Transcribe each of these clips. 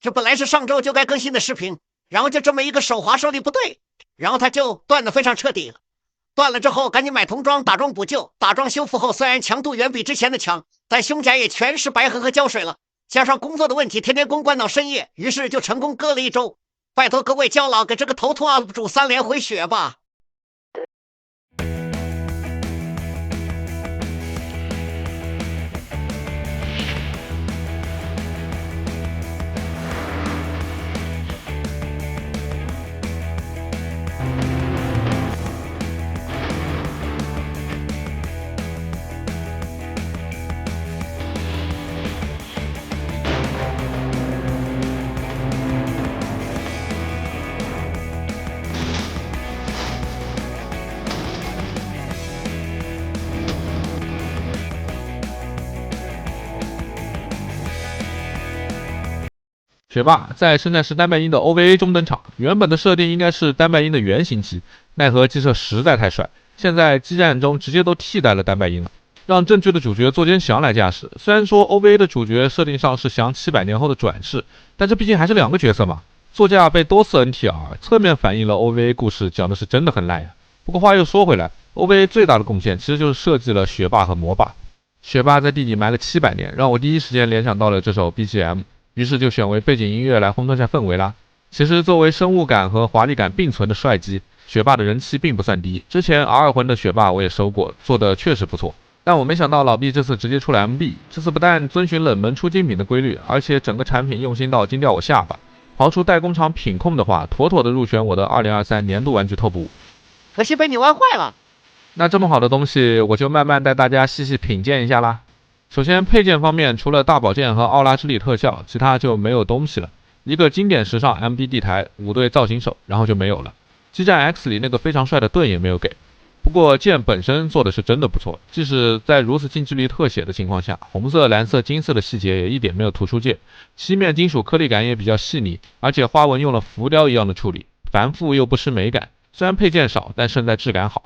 这本来是上周就该更新的视频，然后就这么一个手滑手力不对，然后它就断得非常彻底了。断了之后赶紧买童装打桩补救，打桩修复后虽然强度远比之前的强，但胸甲也全是白痕和胶水了，加上工作的问题，天天公关到深夜，于是就成功割了1周。拜托各位胶老给这个头痛 UP 主3连回血吧。学霸在圣战士丹麦鹰的 OVA 中登场，原本的设定应该是丹麦鹰的原型机，奈何机设实在太帅，现在激战中直接都替代了丹麦鹰了，让正剧的主角座间翔来驾驶。虽然说 OVA 的主角设定上是翔700年后的转世，但这毕竟还是2个角色嘛，座驾被多次 NTR， 侧面反映了 OVA 故事讲的是真的很烂呀。不过话又说回来， OVA 最大的贡献其实就是设计了学霸和魔霸。学霸在地底埋了700年，让我第一时间联想到了这首 BGM，于是就选为背景音乐来烘托下氛围啦。其实作为生物感和华丽感并存的帅机，学霸的人气并不算低。之前 R2魂的学霸我也收过，做的确实不错。但我没想到老毕这次直接出了 MB， 这次不但遵循冷门出精品的规律，而且整个产品用心到惊掉我下巴。刨出代工厂品控的话，妥妥的入选我的2023年度玩具 TOP 5。可惜被你玩坏了。那这么好的东西，我就慢慢带大家细细品鉴一下啦。首先配件方面，除了大宝剑和奥拉之力特效，其他就没有东西了。一个经典时尚 MB 地台，5对造型手，然后就没有了。激战 X 里那个非常帅的盾也没有给。不过剑本身做的是真的不错，即使在如此近距离特写的情况下，红色、蓝色、金色的细节也一点没有突出界，漆面金属颗粒感也比较细腻，而且花纹用了浮雕一样的处理，繁复又不失美感。虽然配件少，但胜在质感好。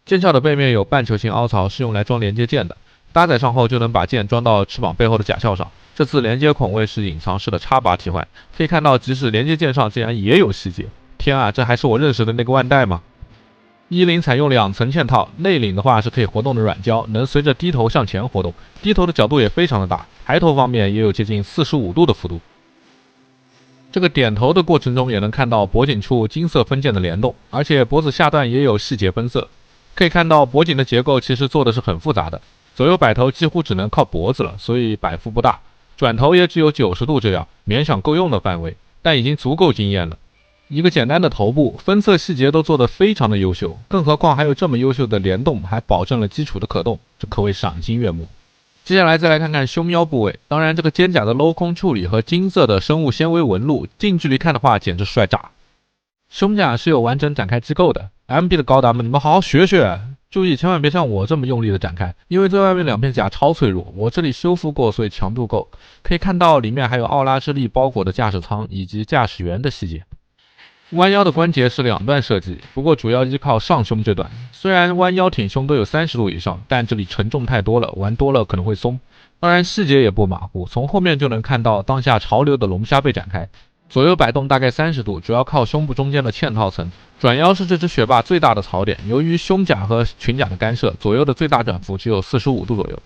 剑鞘的背面有半球形凹槽，是用来装连接件的。搭载上后就能把剑装到翅膀背后的甲鞘上，这次连接孔位是隐藏式的插拔替换，可以看到即使连接件上竟然也有细节。天啊，这还是我认识的那个万代吗？衣领采用2层嵌套，内领的话是可以活动的软胶，能随着低头向前活动，低头的角度也非常的大，抬头方面也有接近45度的幅度。这个点头的过程中也能看到脖颈处金色分件的联动，而且脖子下段也有细节分色，可以看到脖颈的结构其实做的是很复杂的。左右摆头几乎只能靠脖子了，所以摆幅不大，转头也只有90度这样，勉强够用的范围，但已经足够惊艳了。一个简单的头部，分色细节都做得非常的优秀，更何况还有这么优秀的联动，还保证了基础的可动，这可谓赏心悦目。接下来再来看看胸腰部位，当然这个肩甲的镂空处理和金色的生物纤维纹路，近距离看的话简直帅炸。胸甲是有完整展开机构的 ，MB 的高达们你们好好学学。注意，千万别像我这么用力的展开，因为最外面2片甲超脆弱，我这里修复过，所以强度够。可以看到里面还有奥拉之力包裹的驾驶舱以及驾驶员的细节。弯腰的关节是2段设计，不过主要依靠上胸这段。虽然弯腰挺胸都有30度以上，但这里承重太多了，玩多了可能会松。当然细节也不马虎，从后面就能看到当下潮流的龙虾被展开。左右摆动大概30度，主要靠胸部中间的嵌套层。转腰是这只学霸最大的槽点，由于胸甲和裙甲的干涉，左右的最大转幅只有45度左右。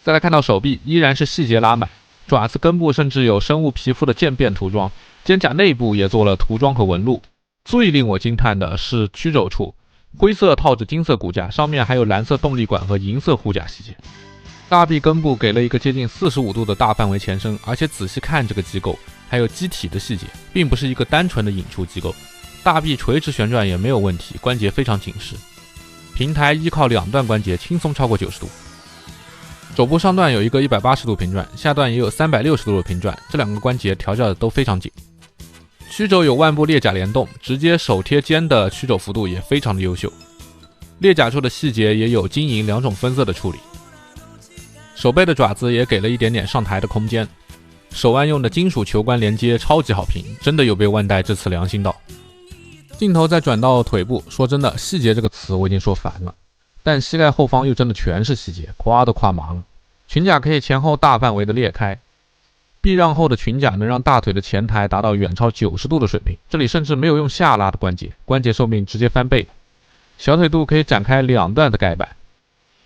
再来看到手臂，依然是细节拉满，爪子根部甚至有生物皮肤的渐变涂装，肩甲内部也做了涂装和纹路。最令我惊叹的是曲肘处，灰色套着金色骨架，上面还有蓝色动力管和银色护甲细节。大臂根部给了一个接近45度的大范围前伸，而且仔细看这个机构，还有机体的细节，并不是一个单纯的引出机构。大臂垂直旋转也没有问题，关节非常紧实。平台依靠2段关节轻松超过90度。肘部上段有一个180度平转，下段也有360度的平转，这2个关节调教的都非常紧。曲肘有腕部裂甲联动，直接手贴肩的曲肘幅度也非常的优秀。裂甲处的细节也有金银2种分色的处理。手背的爪子也给了一点点上抬的空间，手腕用的金属球关连接超级好评，真的有被万代这次良心到。镜头再转到腿部，说真的，细节这个词我已经说烦了，但膝盖后方又真的全是细节，夸都夸麻了。裙甲可以前后大范围的裂开，避让后的裙甲能让大腿的前抬达到远超90度的水平，这里甚至没有用下拉的关节，关节寿命直接翻倍。小腿肚可以展开2段的盖板。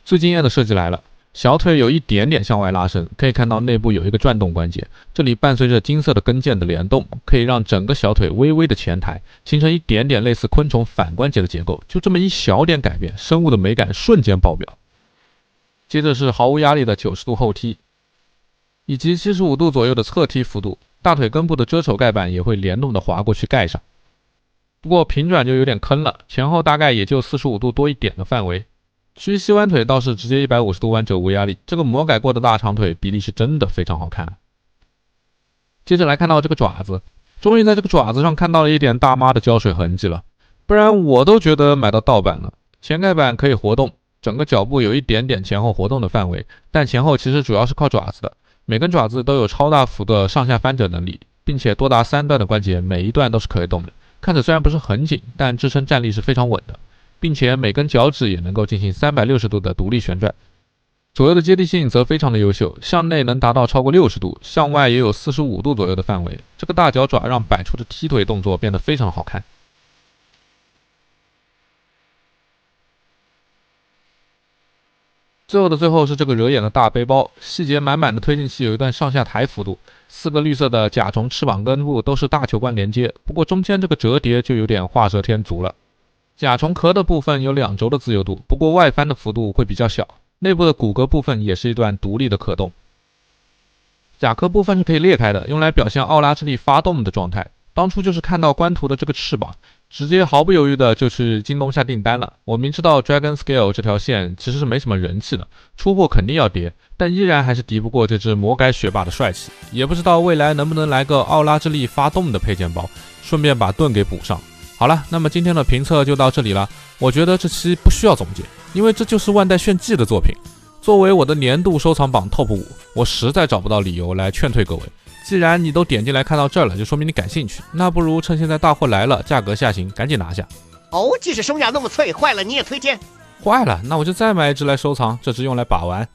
最惊艳的设计来了，小腿有一点点向外拉伸，可以看到内部有一个转动关节，这里伴随着金色的跟腱的联动，可以让整个小腿微微的前抬，形成一点点类似昆虫反关节的结构。就这么一小点改变，生物的美感瞬间爆表。接着是毫无压力的90度后踢，以及75度左右的侧踢幅度，大腿根部的遮丑盖板也会联动的滑过去盖上。不过平转就有点坑了，前后大概也就45度多一点的范围。至于膝弯腿倒是直接150度弯折无压力，这个魔改过的大长腿比例是真的非常好看。接着来看到这个爪子，终于在这个爪子上看到了一点大妈的胶水痕迹了，不然我都觉得买到盗版了。前盖板可以活动，整个脚部有一点点前后活动的范围，但前后其实主要是靠爪子的，每根爪子都有超大幅的上下翻折能力，并且多达3段的关节，每一段都是可以动的，看着虽然不是很紧，但支撑站立是非常稳的，并且每根脚趾也能够进行360度的独立旋转。左右的接地性则非常的优秀，向内能达到超过60度，向外也有45度左右的范围。这个大脚爪让摆出的踢腿动作变得非常好看。最后的最后是这个惹眼的大背包，细节满满的推进器有一段上下抬幅度，4个绿色的甲虫翅膀根部都是大球冠连接，不过中间这个折叠就有点画蛇添足了。甲虫壳的部分有2轴的自由度，不过外翻的幅度会比较小，内部的骨骼部分也是一段独立的可动。甲壳部分是可以裂开的，用来表现奥拉之力发动的状态。当初就是看到官图的这个翅膀，直接毫不犹豫的就去京东下订单了。我明知道 Dragon Scale 这条线其实是没什么人气的，出货肯定要跌，但依然还是敌不过这只魔改学霸的帅气。也不知道未来能不能来个奥拉之力发动的配件包，顺便把盾给补上。好了，那么今天的评测就到这里了。我觉得这期不需要总结，因为这就是万代炫技的作品。作为我的年度收藏榜 TOP 5，我实在找不到理由来劝退各位。既然你都点进来看到这儿了，就说明你感兴趣，那不如趁现在大货来了，价格下行，赶紧拿下。哦，即使生涯那么脆，坏了你也推荐？坏了，那我就再买一只来收藏，这只用来把玩。